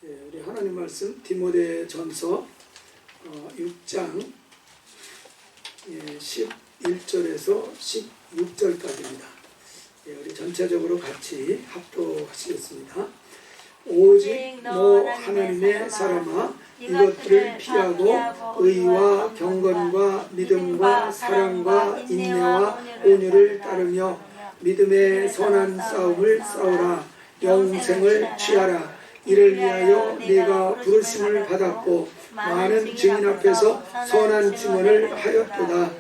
우리 하나님 말씀 디모데전서 6장 11절에서 16절까지입니다. 우리 전체적으로 같이 합독하시겠습니다. 오직 너 하나님의 사람아, 이것들을 피하고 의와 경건과 믿음과 사랑과 인내와 온유를 따르며 믿음의 선한 싸움을 싸우라. 영생을 취하라. 이를 위하여 네가 부르심을 받았고 많은 증인 앞에서 선한 증언을 하였도다.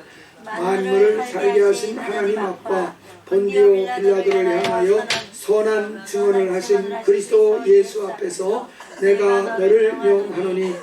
만물을 살게 하신 하나님 앞과 본디오 빌라도를 향하여 선한 증언을 하신 그리스도 예수 앞에서 내가 너를 명하노니,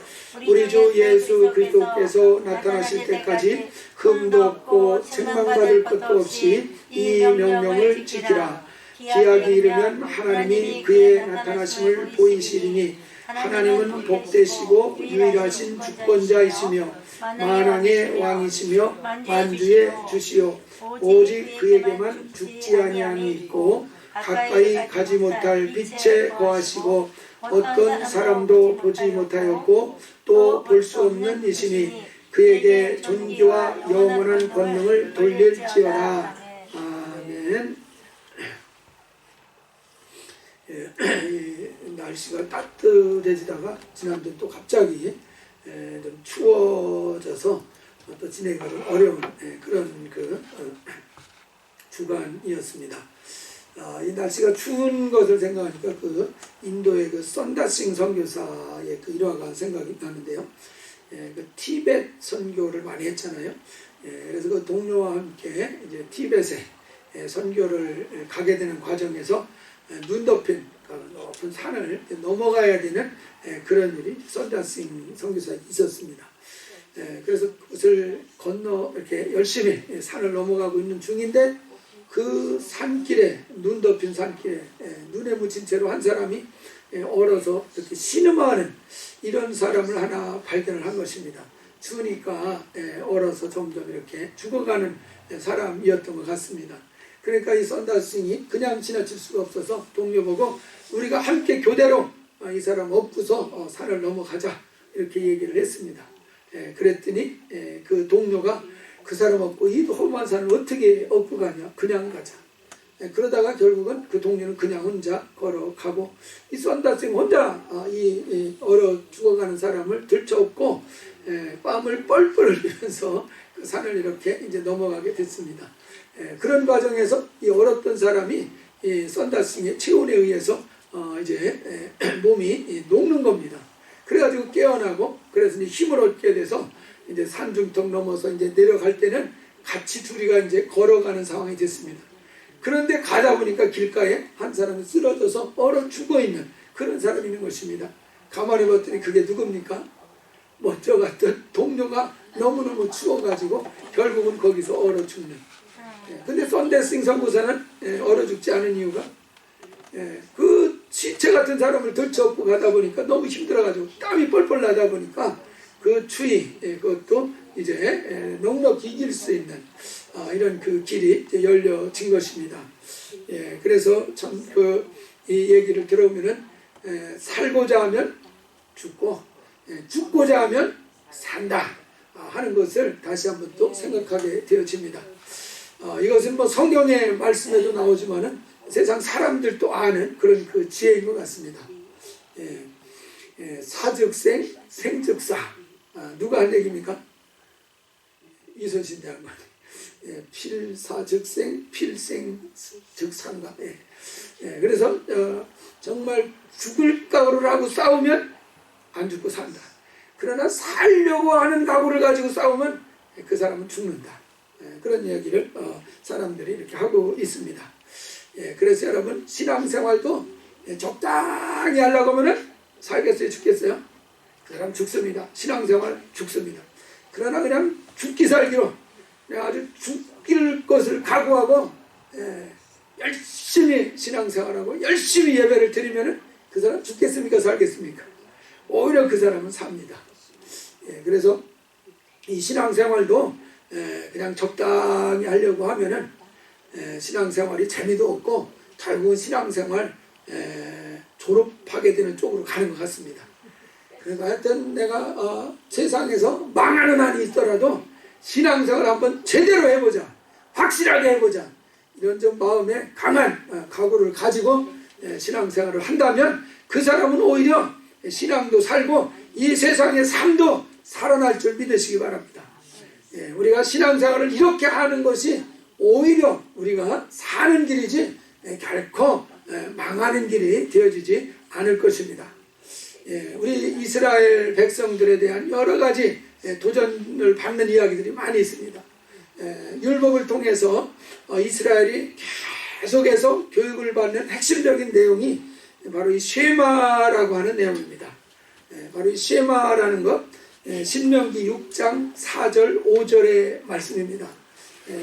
우리 주 예수 그리스도께서 나타나실 때까지 흠도 없고 책망받을 것도 없이 이 명령을 지키라. 기약이 이르면 하나님이 그의 나타나심을 보이시리니, 하나님은 복되시고 유일하신 주권자이시며 만왕의 왕이시며 만주의 주시요 오직 그에게만 죽지 아니함이 있고 가까이 가지 못할 빛에 거하시고 어떤 사람도 보지 못하였고 또 볼 수 없는 이시니 그에게 존귀와 영원한 권능을 돌릴지어다. 아멘. 날씨가 따뜻해지다가 지난주 또 갑자기 좀 추워져서 또 지내기가 좀 어려운 그런 주간이었습니다. 이 날씨가 추운 것을 생각하니까 인도의 선다싱 선교사의 일화가 생각이 나는데요. 티벳 선교를 많이 했잖아요. 그래서 그 동료와 함께 이제 티벳에 선교를 가게 되는 과정에서 눈 덮인 높은 산을 넘어가야 되는 그런 일이 선다싱 선교사에 있었습니다. 그래서 그것을 건너 이렇게 열심히 산을 넘어가고 있는 중인데 그 산길에, 눈 덮인 산길에 눈에 묻힌 채로 한 사람이 얼어서 이렇게 신음하는 이런 사람을 하나 발견을 한 것입니다. 추우니까 얼어서 점점 이렇게 죽어가는 사람이었던 것 같습니다. 그러니까 이 선다싱이 그냥 지나칠 수가 없어서 동료 보고 우리가 함께 교대로 이 사람 업고서 산을 넘어가자 이렇게 얘기를 했습니다. 그랬더니 그 동료가 그 사람 업고 이 험한 산을 어떻게 업고 가냐, 그냥 가자. 그러다가 결국은 그 동료는 그냥 혼자 걸어가고 이 선다싱 혼자 이 얼어 죽어가는 사람을 들쳐업고 땀을 뻘뻘 흘리면서 그 산을 이렇게 이제 넘어가게 됐습니다. 그런 과정에서 이 얼었던 사람이 이 선다싱의 체온에 의해서 이제 몸이 녹는 겁니다. 그래가지고 깨어나고 그래서 이제 힘을 얻게 돼서 이제 산중턱 넘어서 이제 내려갈 때는 같이 둘이가 이제 걸어가는 상황이 됐습니다. 그런데 가다 보니까 길가에 한 사람이 쓰러져서 얼어 죽어 있는 그런 사람이 있는 것입니다. 가만히 봤더니 그게 누굽니까? 저 같은 동료가 너무너무 추워가지고 결국은 거기서 얼어 죽는. 근데 선다싱 선교사는 얼어 죽지 않은 이유가 그 시체 같은 사람을 들쳐업고 가다 보니까 너무 힘들어가지고 땀이 뻘뻘 나다 보니까 그 추위 그것도 이제 넉넉히 이길 수 있는 이런 그 길이 열려진 것입니다. 그래서 참 이 얘기를 들어보면은 살고자 하면 죽고 죽고자 하면 산다 하는 것을 다시 한번 또 생각하게 되어집니다. 이것은 뭐 성경의 말씀에도 나오지만은 세상 사람들도 아는 그런 그 지혜인 것 같습니다. 사즉생, 생즉사. 누가 한 얘기입니까? 이순신 장관. 필사즉생, 필생즉사인가. 그래서 정말 죽을 각오를 하고 싸우면 안 죽고 산다. 그러나 살려고 하는 각오를 가지고 싸우면 그 사람은 죽는다. 그런 이야기를 사람들이 이렇게 하고 있습니다. 그래서 여러분 신앙생활도 적당히 하려고 하면 살겠어요, 죽겠어요? 그 사람 죽습니다. 신앙생활 죽습니다. 그러나 그냥 죽기 살기로 아주 죽일 것을 각오하고 열심히 신앙생활하고 열심히 예배를 드리면 그 사람 죽겠습니까, 살겠습니까? 오히려 그 사람은 삽니다. 그래서 이 신앙생활도 그냥 적당히 하려고 하면은 신앙생활이 재미도 없고 결국은 신앙생활 졸업하게 되는 쪽으로 가는 것 같습니다. 그러니까 하여튼 내가 세상에서 망하는 한이 있더라도 신앙생활을 한번 제대로 해보자, 확실하게 해보자, 이런 좀 마음에 강한 각오를 가지고 신앙생활을 한다면 그 사람은 오히려 신앙도 살고 이 세상의 삶도 살아날 줄 믿으시기 바랍니다. 우리가 신앙생활을 이렇게 하는 것이 오히려 우리가 사는 길이지 결코 망하는 길이 되어지지 않을 것입니다. 우리 이스라엘 백성들에 대한 여러 가지 도전을 받는 이야기들이 많이 있습니다. 율법을 통해서 이스라엘이 계속해서 교육을 받는 핵심적인 내용이 바로 이 쉐마라고 하는 내용입니다. 바로 이 쉐마라는 것, 신명기 6장 4절 5절의 말씀입니다.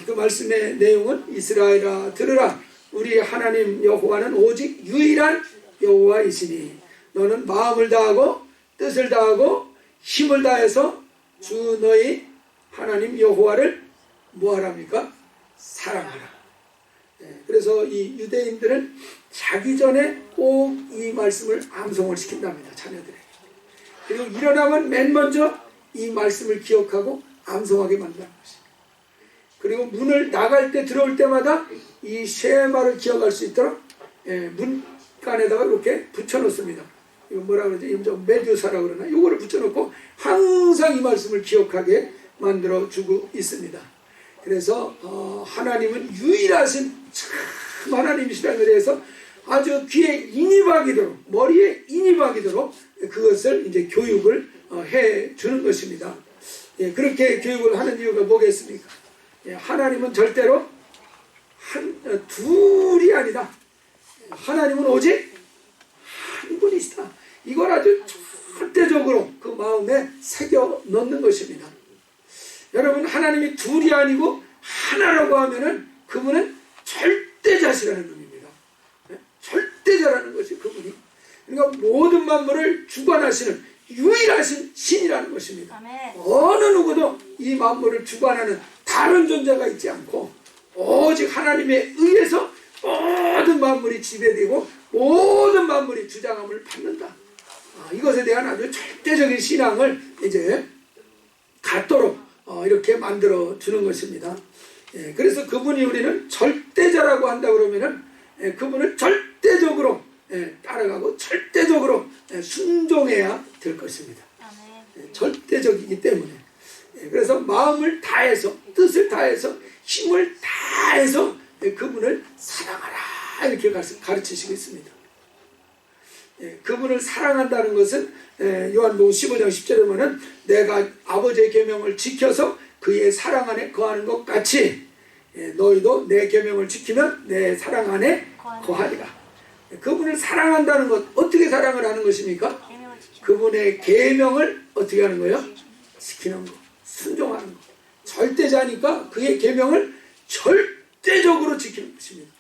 그 말씀의 내용은 이스라엘아 들으라, 우리 하나님 여호와는 오직 유일한 여호와이시니 너는 마음을 다하고 뜻을 다하고 힘을 다해서 주 너희 하나님 여호와를 뭐하랍니까? 사랑하라. 그래서 이 유대인들은 자기 전에 꼭 이 말씀을 암송을 시킨답니다. 자녀들에게. 그리고 일어나면 맨 먼저 이 말씀을 기억하고 암송하게 만드는 것입니다. 그리고 문을 나갈 때 들어올 때마다 이 쉐마를 기억할 수 있도록 문간에다가 이렇게 붙여놓습니다. 이거 뭐라 그러지? 이거 메듀사라고 그러나? 이거를 붙여놓고 항상 이 말씀을 기억하게 만들어주고 있습니다. 그래서 하나님은 유일하신 참 하나님이시라는 것에 대해서 아주 귀에 인이 박이도록, 머리에 인이 박이도록 그것을 이제 교육을 해주는 것입니다. 그렇게 교육을 하는 이유가 뭐겠습니까? 하나님은 절대로 둘이 아니다. 하나님은 오직 한 분이시다. 이걸 아주 절대적으로 그 마음에 새겨 넣는 것입니다. 여러분, 하나님이 둘이 아니고 하나라고 하면은 그분은 절대자시라는 의미입니다. 절대자라는 것이 그분이. 그러니까 모든 만물을 주관하시는 유일하신 신이라는 것입니다. 아멘. 어느 누구도 이 만물을 주관하는 다른 존재가 있지 않고 오직 하나님에 의해서 모든 만물이 지배되고 모든 만물이 주장함을 받는다. 이것에 대한 아주 절대적인 신앙을 이제 갖도록 이렇게 만들어 주는 것입니다. 그래서 그분이 우리는 절대자라고 한다 그러면은 그분을 절대적으로 따라가고 절대적으로 순종해야 될 것입니다. 절대적이기 때문에. 그래서 마음을 다해서, 뜻을 다해서, 힘을 다해서 그분을 사랑하라 이렇게 가르치시고 있습니다. 그분을 사랑한다는 것은 요한복음 15장 10절에 보면 내가 아버지의 계명을 지켜서 그의 사랑 안에 거하는 것 같이 너희도 내 계명을 지키면 내 사랑 안에 거하리라. 그분을 사랑한다는 것, 어떻게 사랑을 하는 것입니까? 그분의 계명을 어떻게 하는 거예요? 지키는 것, 순종하는 것. 절대자니까 그의 계명을 절대적으로 지키는 것입니다.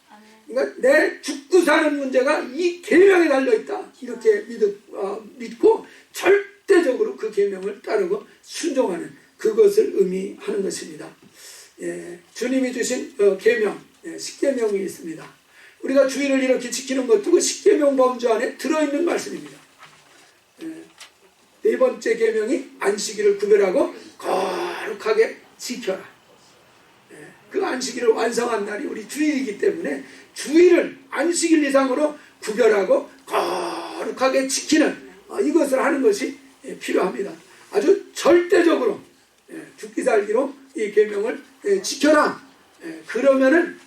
그러니까 내 죽고 사는 문제가 이 계명에 달려있다 이렇게 믿고 절대적으로 그 계명을 따르고 순종하는 그것을 의미하는 것입니다. 주님이 주신 계명, 십계명이 있습니다. 우리가 주의를 이렇게 지키는 것도 그 십계명 범주 안에 들어있는 말씀입니다. 네 번째 계명이 안식일을 구별하고 거룩하게 지켜라. 그 안식일을 완성한 날이 우리 주일이기 때문에 주일을 안식일 이상으로 구별하고 거룩하게 지키는 이것을 하는 것이 필요합니다. 아주 절대적으로 죽기 살기로 이 계명을 지켜라. 그러면은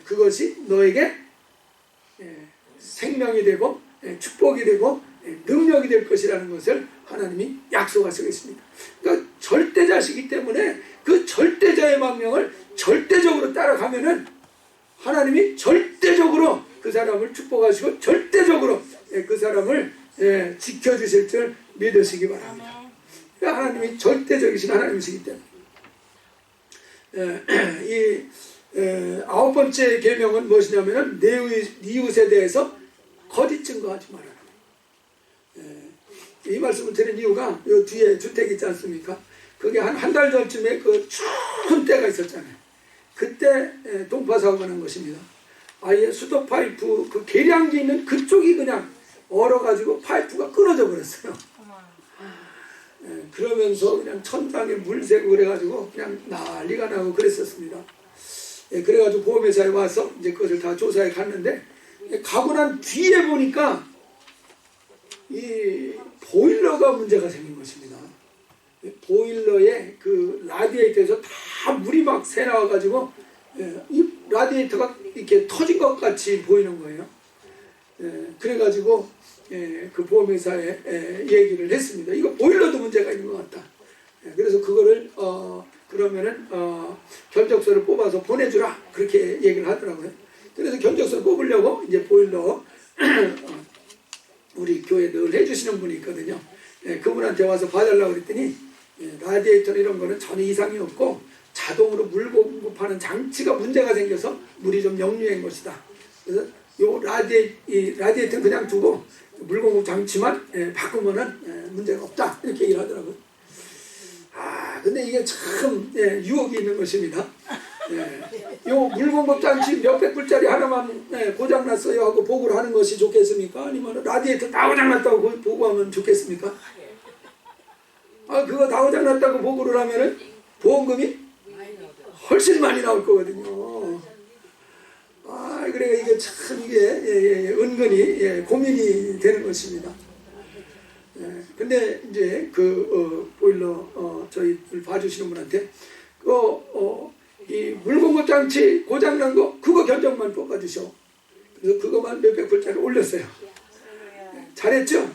그것이 너에게 생명이 되고 축복이 되고 능력이 될 것이라는 것을 하나님이 약속하시고 있습니다. 그러니까 절대자시기 때문에 그 절대자의 망명을 절대적으로 따라가면은 하나님이 절대적으로 그 사람을 축복하시고 절대적으로 그 사람을 지켜주실 줄 믿으시기 바랍니다. 그러니까 하나님이 절대적이신 하나님이시기 때문에 이 아홉 번째 계명은 무엇이냐면은 내 이웃에 대해서 거짓 증거하지 말아라. 이 말씀을 드린 이유가 이 뒤에 주택 있지 않습니까? 그게 한 달 전쯤에 그 추운 때가 있었잖아요. 그때 동파 사고가 난 것입니다. 아예 수도 파이프 그 계량기 있는 그쪽이 그냥 얼어가지고 파이프가 끊어져 버렸어요. 그러면서 그냥 천장에 물 새고 그래가지고 그냥 난리가 나고 그랬었습니다. 그래가지고 보험회사에 와서 이제 그것을 다 조사해 갔는데, 가고 난 뒤에 보니까 이 보일러가 문제가 생긴 것입니다. 보일러에 그 라디에이터에서 다 물이 막 새 나와가지고 이 라디에이터가 이렇게 터진 것 같이 보이는 거예요. 그래가지고 그 보험회사에 얘기를 했습니다. 이거 보일러도 문제가 있는 것 같다. 그래서 그거를 그러면은 견적서를 뽑아서 보내주라, 그렇게 얘기를 하더라고요. 그래서 견적서를 뽑으려고 이제 보일러 우리 교회 늘 해주시는 분이 있거든요. 그분한테 와서 봐달라고 그랬더니 라디에이터 이런 거는 전혀 이상이 없고 자동으로 물 공급하는 장치가 문제가 생겨서 물이 좀 역류한 것이다. 그래서 요 라디에이터는 그냥 두고 물 공급 장치만 바꾸면은 문제가 없다, 이렇게 얘기를 하더라고요. 근데 이게 참 유혹이 있는 것입니다. 요 물 공급 장치 몇백 불짜리 하나만 고장났어요 하고 보고를 하는 것이 좋겠습니까? 아니면 라디에이터 다 고장났다고 보고하면 좋겠습니까? 그거 다 고장났다고 보고를 하면은 보험금이 훨씬 많이 나올 거거든요. 그래 이게 참 이게 은근히 고민이 되는 것입니다. 근데 이제 그 보일러 저희를 봐주시는 분한테 이 물공급 장치 고장난 거 그거 견적만 뽑아주셔. 그래서 그거만 몇백 불짜리 올렸어요. 잘했죠?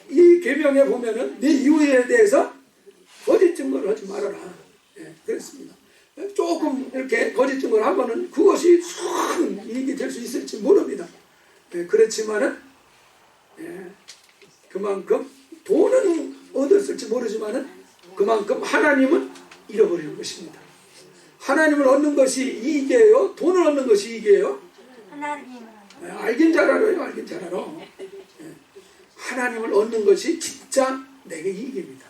이 계명에 보면은 네 이웃에 대해서 거짓 증거를 하지 말아라. 그랬습니다. 조금 이렇게 거짓 증거를 하면은 그것이 큰 이익이 될 수 있을지 모릅니다. 그렇지만은 그만큼 돈은 얻었을지 모르지만은 그만큼 하나님은 잃어버리는 것입니다. 하나님을 얻는 것이 이익이에요? 돈을 얻는 것이 이익이에요? 알긴 잘 알아요. 알긴 잘 알아. 하나님을 얻는 것이 진짜 내게 이익입니다.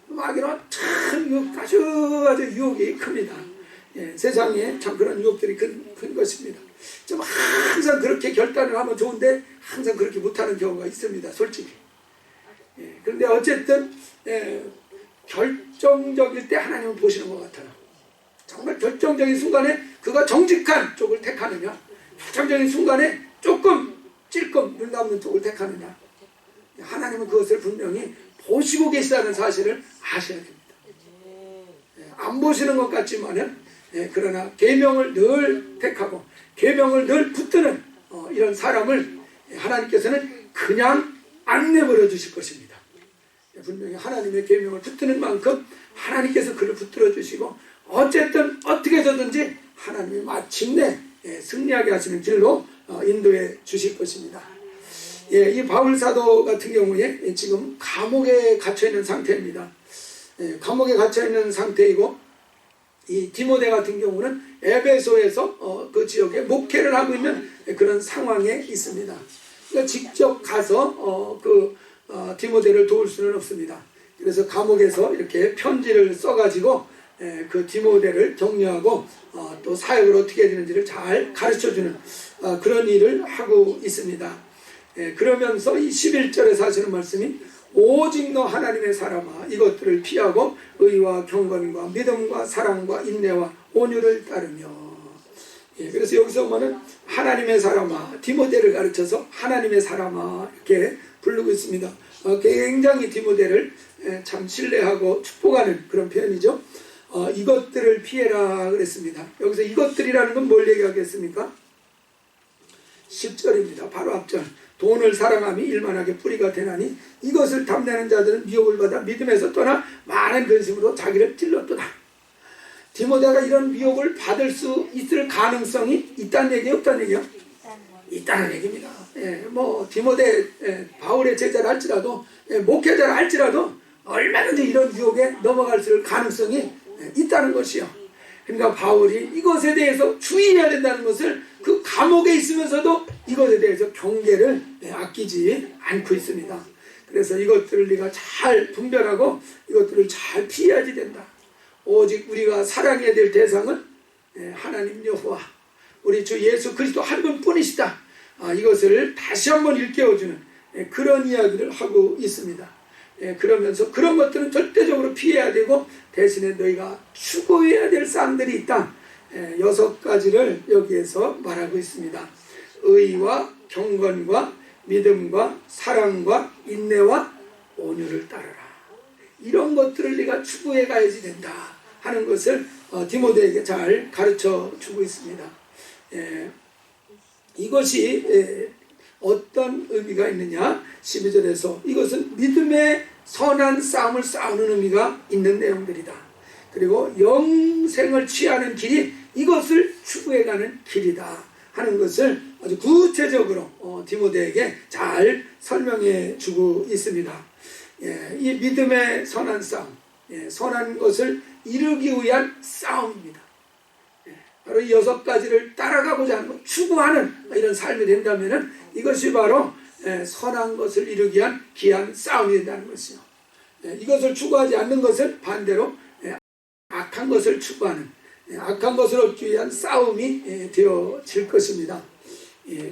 마귀는 참 아주 유혹이 큽니다. 세상에 참 그런 유혹들이 큰 것입니다. 좀 항상 그렇게 결단을 하면 좋은데 항상 그렇게 못하는 경우가 있습니다. 솔직히. 그런데 어쨌든 결정적일 때 하나님은 보시는 것 같아요. 정말 결정적인 순간에 그가 정직한 쪽을 택하느냐, 결정적인 순간에 조금 찔끔 눈 감는 쪽을 택하느냐, 하나님은 그것을 분명히 보시고 계시다는 사실을 아셔야 됩니다. 안 보시는 것 같지만은 그러나 계명을 늘 택하고 계명을 늘 붙드는 이런 사람을 하나님께서는 그냥 안 내버려 주실 것입니다. 분명히 하나님의 계명을 붙드는 만큼 하나님께서 그를 붙들어 주시고 어쨌든 어떻게 해서든지 하나님이 마침내 승리하게 하시는 길로 인도해 주실 것입니다. 이 바울 사도 같은 경우에 지금 감옥에 갇혀 있는 상태입니다. 감옥에 갇혀 있는 상태이고 이 디모데 같은 경우는 에베소에서 그 지역에 목회를 하고 있는 그런 상황에 있습니다. 그러니까 직접 가서 디모데를 도울 수는 없습니다. 그래서 감옥에서 이렇게 편지를 써가지고 그 디모데를 격려하고 또 사역을 어떻게 해야 되는지를 잘 가르쳐주는 그런 일을 하고 있습니다. 그러면서 이 11절에서 하시는 말씀이 오직 너 하나님의 사람아 이것들을 피하고 의와 경건과 믿음과 사랑과 인내와 온유를 따르며. 그래서 여기서 보면은 하나님의 사람아, 디모데를 가르쳐서 하나님의 사람아 이렇게 부르고 있습니다. 굉장히 디모데를 참 신뢰하고 축복하는 그런 표현이죠. 이것들을 피해라 그랬습니다. 여기서 이것들이라는 건 뭘 얘기하겠습니까? 10절입니다. 바로 앞절. 돈을 사랑함이 일만하게 뿌리가 되나니 이것을 탐내는 자들은 미혹을 받아 믿음에서 떠나 많은 근심으로 자기를 찔렀도다. 디모데가 이런 미혹을 받을 수 있을 가능성이 있다는 얘기예요? 없다는 얘기예요? 있다는 얘기입니다. 디모데 바울의 제자를 할지라도 목회자를 할지라도 얼마든지 이런 유혹에 넘어갈 수 있을 가능성이 있다는 것이요. 그러니까 바울이 이것에 대해서 주의해야 된다는 것을 그 감옥에 있으면서도 이것에 대해서 경계를 아끼지 않고 있습니다. 그래서 이것들을 네가 잘 분별하고 이것들을 잘 피해야지 된다. 오직 우리가 사랑해야 될 대상은 하나님 여호와, 우리 주 예수 그리스도 한 분뿐이시다. 이것을 다시 한번 일깨워주는 그런 이야기를 하고 있습니다. 그러면서 그런 것들은 절대적으로 피해야 되고 대신에 너희가 추구해야 될 사람들이 있다. 6가지를 여기에서 말하고 있습니다. 의와 경건과 믿음과 사랑과 인내와 온유를 따르라. 이런 것들을 네가 추구해 가야지 된다 하는 것을 디모데에게 잘 가르쳐 주고 있습니다. 이것이 어떤 의미가 있느냐? 12절에서 이것은 믿음의 선한 싸움을 싸우는 의미가 있는 내용들이다. 그리고 영생을 취하는 길이 이것을 추구해가는 길이다 하는 것을 아주 구체적으로 디모데에게 잘 설명해 주고 있습니다. 이 믿음의 선한 싸움, 선한 것을 이루기 위한 싸움입니다. 바로 이 6가지를 따라가고자 하는, 추구하는 이런 삶이 된다면 이것이 바로 선한 것을 이루기 위한 귀한 싸움이 된다는 것이요. 이것을 추구하지 않는 것은 반대로 악한 것을 추구하는, 악한 것을 얻기 위한 싸움이 되어질 것입니다.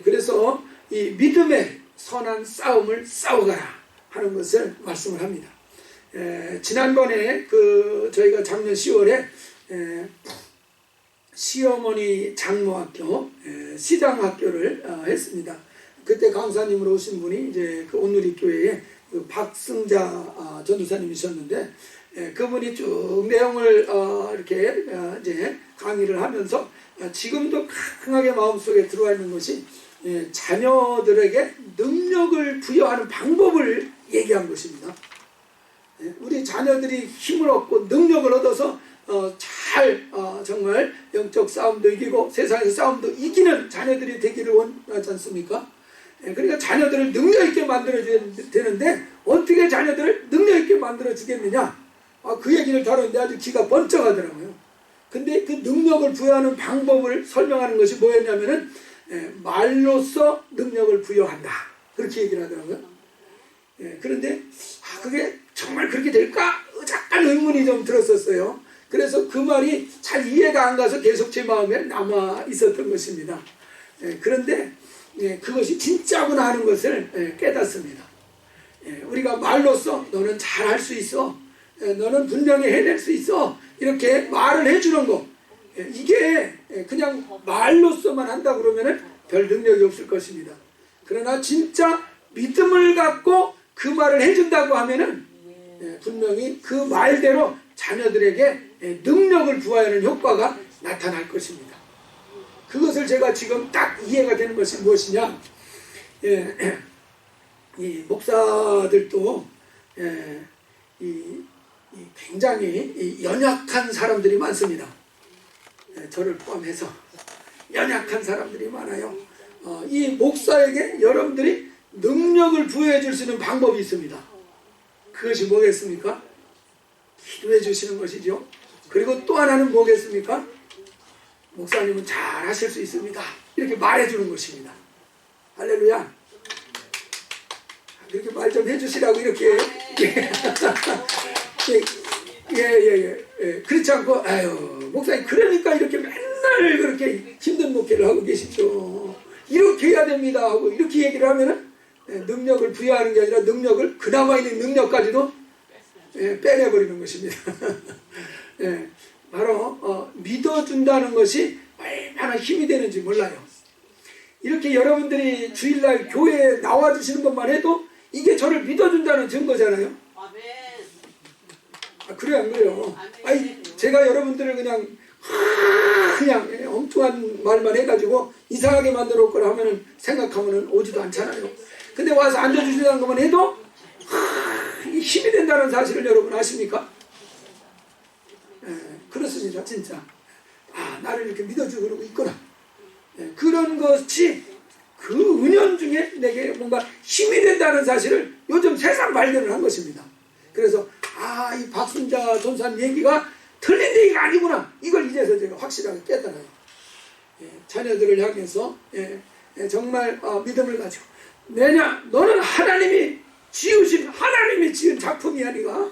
그래서 이 믿음의 선한 싸움을 싸워가라 하는 것을 말씀을 합니다. 지난번에 저희가 작년 10월에 시어머니 장로학교, 시장학교를 했습니다. 그때 강사님으로 오신 분이 이제 그 온누리교회의 박승자 전도사님이셨는데, 그분이 쭉 내용을 이렇게 이제 강의를 하면서 지금도 강하게 마음속에 들어와 있는 것이 자녀들에게 능력을 부여하는 방법을 얘기한 것입니다. 우리 자녀들이 힘을 얻고 능력을 얻어서 정말 영적 싸움도 이기고 세상에서 싸움도 이기는 자녀들이 되기를 원하지 않습니까? 그러니까 자녀들을 능력 있게 만들어줘야 되는데 어떻게 자녀들을 능력 있게 만들어주겠느냐? 그 얘기를 다루는데 아주 기가 번쩍하더라고요. 근데 그 능력을 부여하는 방법을 설명하는 것이 뭐였냐면은 말로써 능력을 부여한다. 그렇게 얘기를 하더라고요. 그런데 그게 정말 그렇게 될까? 약간 의문이 좀 들었었어요. 그래서 그 말이 잘 이해가 안 가서 계속 제 마음에 남아 있었던 것입니다. 그런데 그것이 진짜구나 하는 것을 깨닫습니다. 우리가 말로써 너는 잘할 수 있어, 너는 분명히 해낼 수 있어, 이렇게 말을 해주는 거, 이게 그냥 말로써만 한다 그러면은 별 능력이 없을 것입니다. 그러나 진짜 믿음을 갖고 그 말을 해준다고 하면은 분명히 그 말대로 자녀들에게 능력을 부여하는 효과가 나타날 것입니다. 그것을 제가 지금 딱 이해가 되는 것이 무엇이냐? 이 목사들도 굉장히 연약한 사람들이 많습니다. 저를 포함해서 연약한 사람들이 많아요. 이 목사에게 여러분들이 능력을 부여해 줄 수 있는 방법이 있습니다. 그것이 뭐겠습니까? 기도해 주시는 것이죠. 그리고 또 하나는 뭐겠습니까? 목사님은 잘 하실 수 있습니다. 이렇게 말해 주는 것입니다. 할렐루야. 그렇게 말 좀 해주시라고 이렇게 그렇지 않고 목사님 그러니까 이렇게 맨날 그렇게 힘든 목회를 하고 계시죠. 이렇게 해야 됩니다 하고 이렇게 얘기를 하면은 능력을 부여하는 게 아니라 능력을 그나마 있는 능력까지도 빼내버리는 것입니다. 바로 믿어준다는 것이 얼마나 힘이 되는지 몰라요. 이렇게 여러분들이 주일날 교회에 나와주시는 것만 해도 이게 저를 믿어준다는 증거잖아요. 그래 안 그래요? 제가 여러분들을 그냥 엉뚱한 말만 해가지고 이상하게 만들어 올 거라 하면은 생각하면은 오지도 않잖아요. 근데 와서 앉아주시다는 것만 해도 힘이 된다는 사실을 여러분 아십니까? 그렇습니다. 진짜 나를 이렇게 믿어주고 있구나. 그런 것이 그 은연중에 내게 뭔가 힘이 된다는 사실을 요즘 세상 발견을 한 것입니다. 그래서 이 박순자 전사님 얘기가 틀린 얘기가 아니구나. 이걸 이제서 제가 확실하게 깨달아요. 자녀들을 향해서 정말 믿음을 가지고 너는 하나님이 지은 작품이 아니가.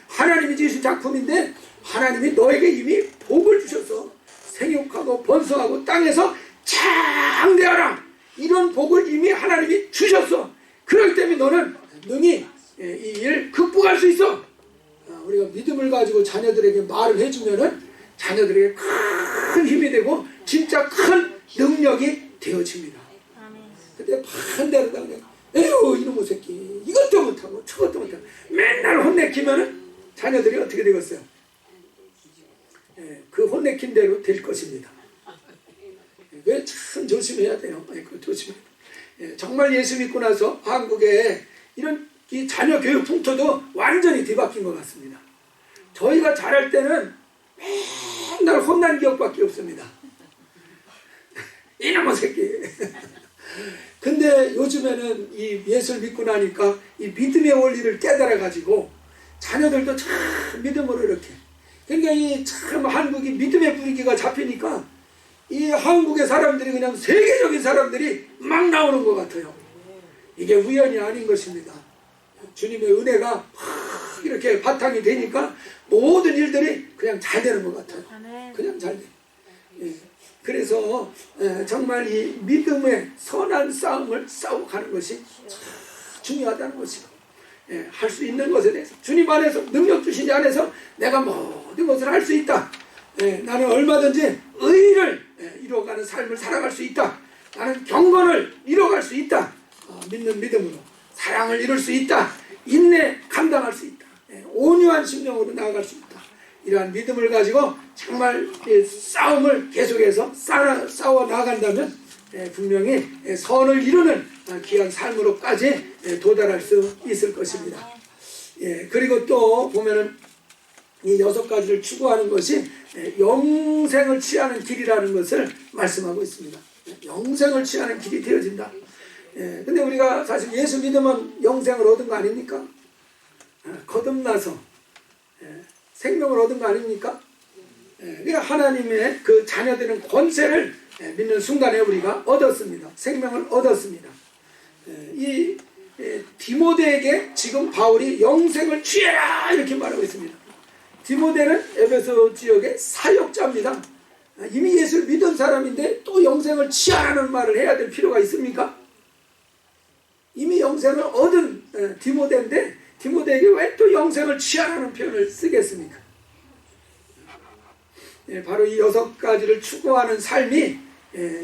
하나님이 지으신 작품인데 하나님이 너에게 이미 복을 주셔서 생육하고 번성하고 땅에서 장대하라. 이런 복을 이미 하나님이 주셨어. 그렇기 때문에 너는 능히 이 일 극복할 수 있어. 우리가 믿음을 가지고 자녀들에게 말을 해주면은 자녀들에게 큰 힘이 되고 진짜 큰 능력이 되어집니다. 근데 반대로 그냥 에휴 이놈의 새끼 이것도 못하고 저것도 못하고 맨날 혼내키면은 자녀들이 어떻게 되겠어요? 그 혼내킨 대로 될 것입니다. 그게 참 조심해야 돼요. 조심해야 돼요. 정말 예수 믿고 나서 한국에 이런 이 자녀 교육 풍토도 완전히 뒤바뀐 것 같습니다. 저희가 잘할 때는 맨날 혼난 기억밖에 없습니다. 이놈의 새끼. 근데 요즘에는 이 예수를 믿고 나니까 이 믿음의 원리를 깨달아가지고 자녀들도 참 믿음으로 이렇게. 그러니까 이 참 한국이 믿음의 분위기가 잡히니까 이 한국의 사람들이 그냥 세계적인 사람들이 막 나오는 것 같아요. 이게 우연이 아닌 것입니다. 주님의 은혜가 이렇게 바탕이 되니까 모든 일들이 그냥 잘 되는 것 같아요. 그냥 잘 돼요. 그래서 정말 이 믿음의 선한 싸움을 싸워가는 것이 중요하다는 것이고, 할 수 있는 것에 대해서 주님 안에서 능력 주신 자 안에서 내가 모든 것을 할 수 있다. 나는 얼마든지 의를 이루어가는 삶을 살아갈 수 있다. 나는 경건을 이루어갈 수 있다. 믿는 믿음으로 사랑을 이룰 수 있다. 인내 감당할 수 있다. 온유한 심령으로 나아갈 수 있다. 이러한 믿음을 가지고 정말 싸움을 계속해서 싸워 나아간다면 분명히 선을 이루는 귀한 삶으로까지 도달할 수 있을 것입니다. 그리고 또 보면은 이 6가지를 추구하는 것이 영생을 취하는 길이라는 것을 말씀하고 있습니다. 영생을 취하는 길이 되어진다. 근데 우리가 사실 예수 믿으면 영생을 얻은 거 아닙니까? 거듭나서 생명을 얻은 거 아닙니까? 그러니까 하나님의 그 자녀되는 권세를 믿는 순간에 우리가 얻었습니다. 생명을 얻었습니다. 이 디모데에게 지금 바울이 영생을 취해라 이렇게 말하고 있습니다. 디모데는 에베소 지역의 사역자입니다. 이미 예수를 믿은 사람인데 또 영생을 취하라는 말을 해야 될 필요가 있습니까? 이미 영생을 얻은 디모데인데 디모데에게 왜 또 영생을 취하라는 표현을 쓰겠습니까? 바로 이 6가지를 추구하는 삶이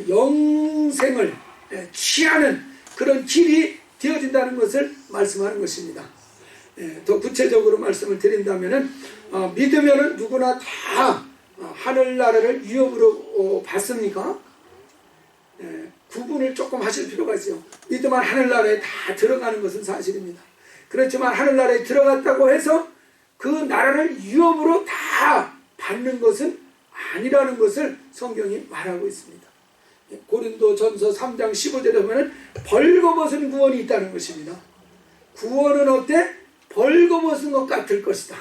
영생을 취하는 그런 길이 되어진다는 것을 말씀하는 것입니다. 더 구체적으로 말씀을 드린다면 믿으면 누구나 다 하늘나라를 위협으로 받습니까? 구분을 조금 하실 필요가 있어요. 믿으면 하늘나라에 다 들어가는 것은 사실입니다. 그렇지만 하늘나라에 들어갔다고 해서 그 나라를 위협으로 다 받는 것은 아니라는 것을 성경이 말하고 있습니다. 고린도전서 3장 15절에 보면 벌거벗은 구원이 있다는 것입니다. 구원은 어때? 벌거벗은 것 같을 것이다.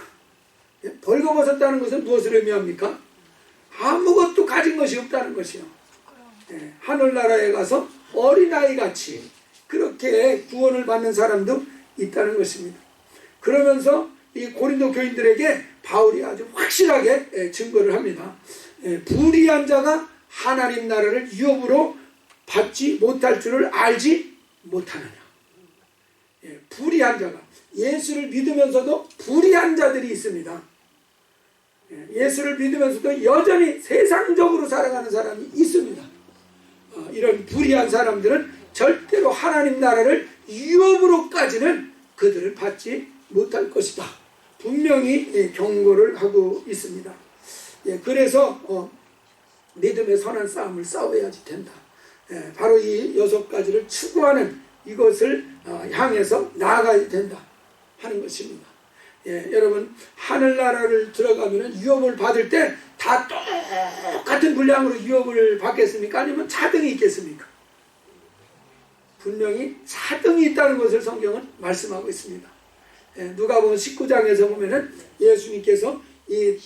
벌거벗었다는 것은 무엇을 의미합니까? 아무것도 가진 것이 없다는 것이요. 하늘나라에 가서 어린아이같이 그렇게 구원을 받는 사람도 있다는 것입니다. 그러면서 이 고린도 교인들에게 바울이 아주 확실하게 증거를 합니다. 불의한 자가 하나님 나라를 위협으로 받지 못할 줄을 알지 못하느냐. 불의한 자가, 예수를 믿으면서도 불의한 자들이 있습니다. 예수를 믿으면서도 여전히 세상적으로 살아가는 사람이 있습니다. 이런 불의한 사람들은 절대로 하나님 나라를 위협으로까지는 그들을 받지 못할 것이다. 분명히 경고를 하고 있습니다. 그래서 믿음의 선한 싸움을 싸워야지 된다. 바로 이 6가지를 추구하는 이것을 향해서 나아가야 된다 하는 것입니다. 여러분 하늘나라를 들어가면 위협을 받을 때 다 똑같은 분량으로 위협을 받겠습니까? 아니면 차등이 있겠습니까? 분명히 차등이 있다는 것을 성경은 말씀하고 있습니다. 누가복음 19장에서 보면은 예수님께서 이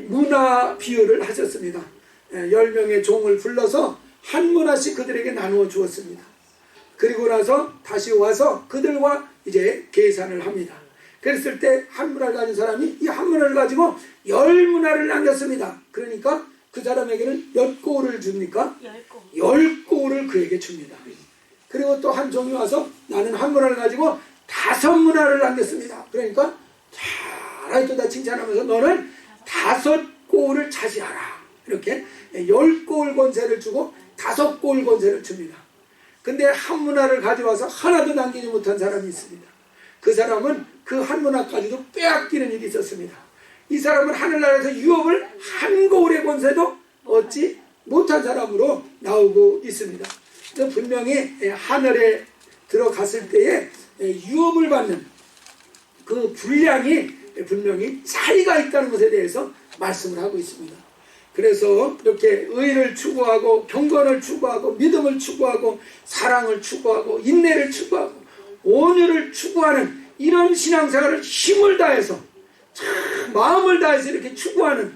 문화 비유를 하셨습니다. 10명의 종을 불러서 한 문화씩 그들에게 나누어 주었습니다. 그리고 나서 다시 와서 그들과 이제 계산을 합니다. 그랬을 때 한 문화를 가진 사람이 이 한 문화를 가지고 10문화를 남겼습니다. 그러니까 그 사람에게는 몇 고울을 줍니까? 10고. 10고울을 그에게 줍니다. 그리고 또 한 종이 와서 나는 한 문화를 가지고 5문화를 남겼습니다. 그러니까 잘하였다 칭찬하면서 너는 5고울을 차지하라. 이렇게 10고울 권세를 주고 5고울 권세를 줍니다. 근데 한 문화를 가져와서 하나도 남기지 못한 사람이 있습니다. 그 사람은 그 한 문화까지도 빼앗기는 일이 있었습니다. 이 사람은 하늘나라에서 유업을 한 고울의 권세도 얻지 못한 사람으로 나오고 있습니다. 분명히 하늘에 들어갔을 때에 유업을 받는 그 분량이 분명히 차이가 있다는 것에 대해서 말씀을 하고 있습니다. 그래서 이렇게 의를 추구하고 경건을 추구하고 믿음을 추구하고 사랑을 추구하고 인내를 추구하고 온유를 추구하는 이런 신앙생활을 힘을 다해서 참 마음을 다해서 이렇게 추구하는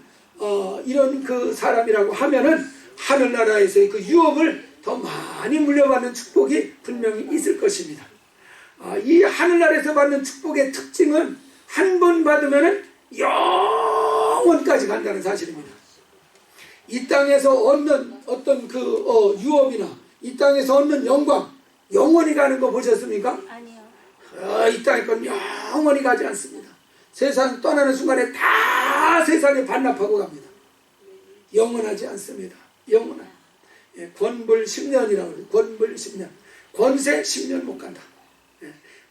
이런 그 사람이라고 하면은 하늘나라에서의 그 유업을 더 많이 물려받는 축복이 분명히 있을 것입니다. 이 하늘나라에서 받는 축복의 특징은 한 번 받으면은 영원까지 간다는 사실입니다. 이 땅에서 얻는 어떤 그 유업이나 이 땅에서 얻는 영광 영원히 가는 거 보셨습니까? 아니요. 이 땅의 건 영원히 가지 않습니다. 세상 떠나는 순간에 다 세상에 반납하고 갑니다. 영원하지 않습니다. 영원한 권불 10년이라고 해요. 권불 10년. 권세 10년 못 간다.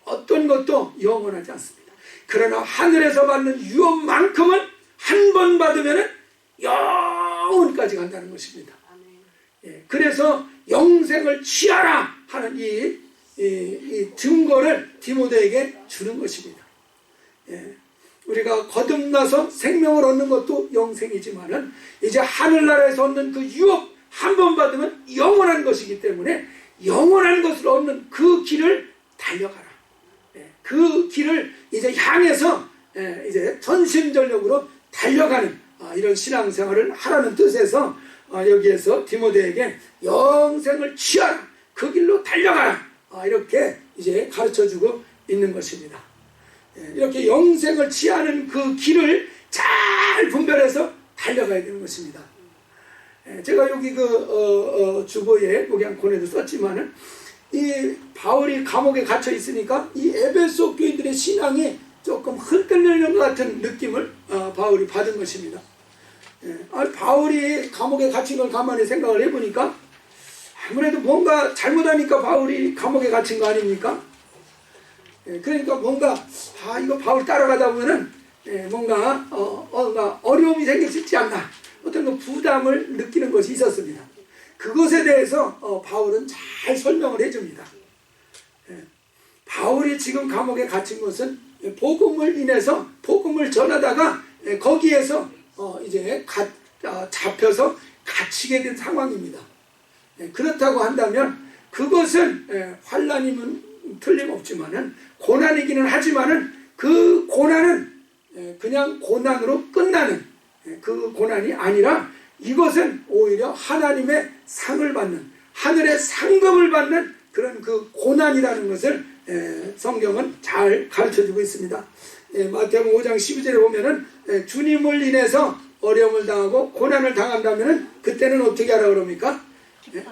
어떤 것도 영원하지 않습니다. 그러나 하늘에서 받는 유업만큼은 한 번 받으면 영원까지 간다는 것입니다. 그래서 영생을 취하라 하는 이 증거를 디모데에게 주는 것입니다. 우리가 거듭나서 생명을 얻는 것도 영생이지만은 이제 하늘나라에서 얻는 그 유업 한 번 받으면 영원한 것이기 때문에 영원한 것을 얻는 그 길을 달려가라. 그 길을 이제 향해서 이제 전심전력으로 달려가는 이런 신앙생활을 하라는 뜻에서 여기에서 디모데에게 영생을 취하라. 그 길로 달려가라. 이렇게 이제 가르쳐주고 있는 것입니다. 이렇게 영생을 취하는 그 길을 잘 분별해서 달려가야 되는 것입니다. 제가 여기 그 주보에 목양콘에도 썼지만은 이 바울이 감옥에 갇혀 있으니까 이 에베소 교인들의 신앙이 조금 흔들리는 것 같은 느낌을 바울이 받은 것입니다. 바울이 감옥에 갇힌 걸 가만히 생각을 해보니까 아무래도 뭔가 잘못하니까 바울이 감옥에 갇힌 거 아닙니까? 그러니까 뭔가 이거 바울 따라가다 보면은 뭔가 어려움이 생길 수 있지 않나 어떤 그 부담을 느끼는 것이 있었습니다. 그것에 대해서 바울은 잘 설명을 해줍니다. 바울이 지금 감옥에 갇힌 것은 복음을 인해서 복음을 전하다가 거기에서 이제 잡혀서 갇히게 된 상황입니다. 그렇다고 한다면 그것은 환난이면 틀림없지만은 고난이기는 하지만은 그 고난은 그냥 고난으로 끝나는 그 고난이 아니라 이것은 오히려 하나님의 상을 받는 하늘의 상급을 받는 그런 그 고난이라는 것을 성경은 잘 가르쳐주고 있습니다. 마태복음 5장 12절에 보면은 주님을 인해서 어려움을 당하고 고난을 당한다면은 그때는 어떻게 하라 그럽니까?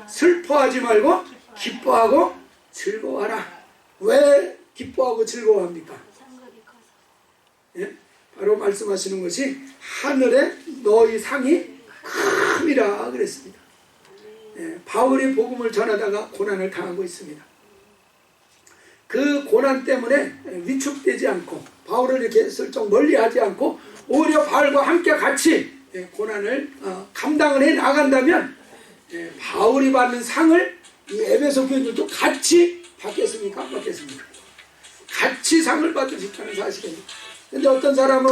슬퍼하지 말고 기뻐하고 즐거워하라. 왜 기뻐하고 즐거워합니까? 바로 말씀하시는 것이 하늘에 너희 상이 큼이라 그랬습니다. 바울이 복음을 전하다가 고난을 당하고 있습니다. 그 고난 때문에 위축되지 않고 바울을 이렇게 슬쩍 멀리하지 않고 오히려 바울과 함께 같이 고난을 감당을 해 나간다면 바울이 받는 상을 이 에베소 교인들도 같이 받겠습니까? 안 받겠습니까? 같이 상을 받을 수 있다는 사실입니다. 근데 어떤 사람은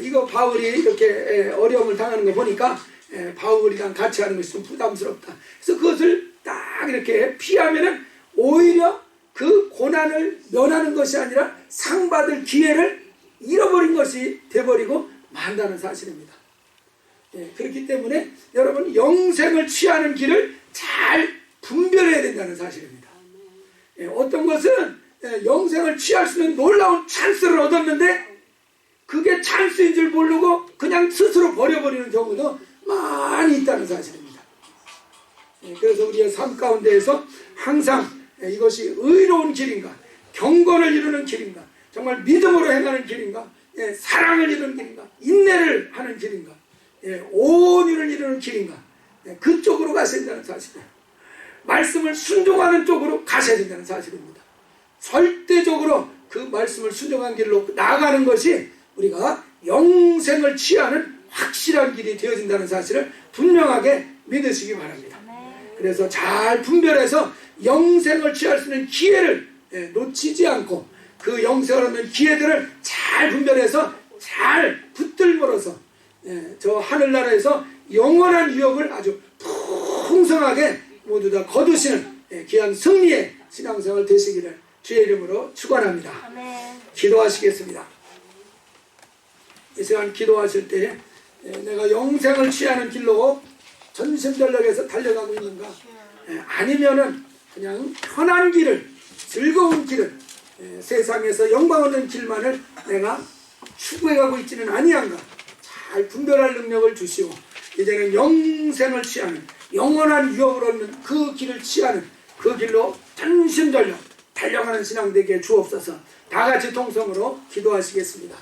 이거 바울이 이렇게 어려움을 당하는 거 보니까 바울이랑 같이 하는 것이 좀 부담스럽다. 그래서 그것을 딱 이렇게 피하면은 오히려 그 고난을 면하는 것이 아니라 상 받을 기회를 잃어버린 것이 돼버리고 만다는 사실입니다. 그렇기 때문에 여러분 영생을 취하는 길을 잘 분별해야 된다는 사실입니다. 어떤 것은 영생을 취할 수 있는 놀라운 찬스를 얻었는데 그게 찬스인 줄 모르고 그냥 스스로 버려버리는 경우도 많이 있다는 사실입니다. 그래서 우리의 삶 가운데에서 항상 이것이 의로운 길인가, 경건을 이루는 길인가, 정말 믿음으로 행하는 길인가, 사랑을 이루는 길인가, 인내를 하는 길인가, 온유를 이루는 길인가, 그쪽으로 가셔야 된다는 사실이에요. 말씀을 순종하는 쪽으로 가셔야 된다는 사실입니다. 절대적으로 그 말씀을 순종한 길로 나아가는 것이 우리가 영생을 취하는 확실한 길이 되어진다는 사실을 분명하게 믿으시기 바랍니다. 그래서 잘 분별해서 영생을 취할 수 있는 기회를 놓치지 않고 그 영생을 얻는 기회들을 잘 분별해서 잘 붙들므로써 저 하늘나라에서 영원한 유업을 아주 풍성하게 모두 다 거두시는 귀한 승리의 신앙생활 되시기를 주의 이름으로 축원합니다. 기도하시겠습니다. 이 시간 기도하실 때 내가 영생을 취하는 길로 전심전력에서 달려가고 있는가, 아니면은 그냥 편한 길을, 즐거운 길을, 세상에서 영광 얻는 길만을 내가 추구해가고 있지는 아니한가, 잘 분별할 능력을 주시오. 이제는 영생을 취하는, 영원한 유업을 얻는 그 길을 취하는 그 길로 전심전력 달려가는 신앙 되게 주옵소서. 다 같이 통성으로 기도하시겠습니다.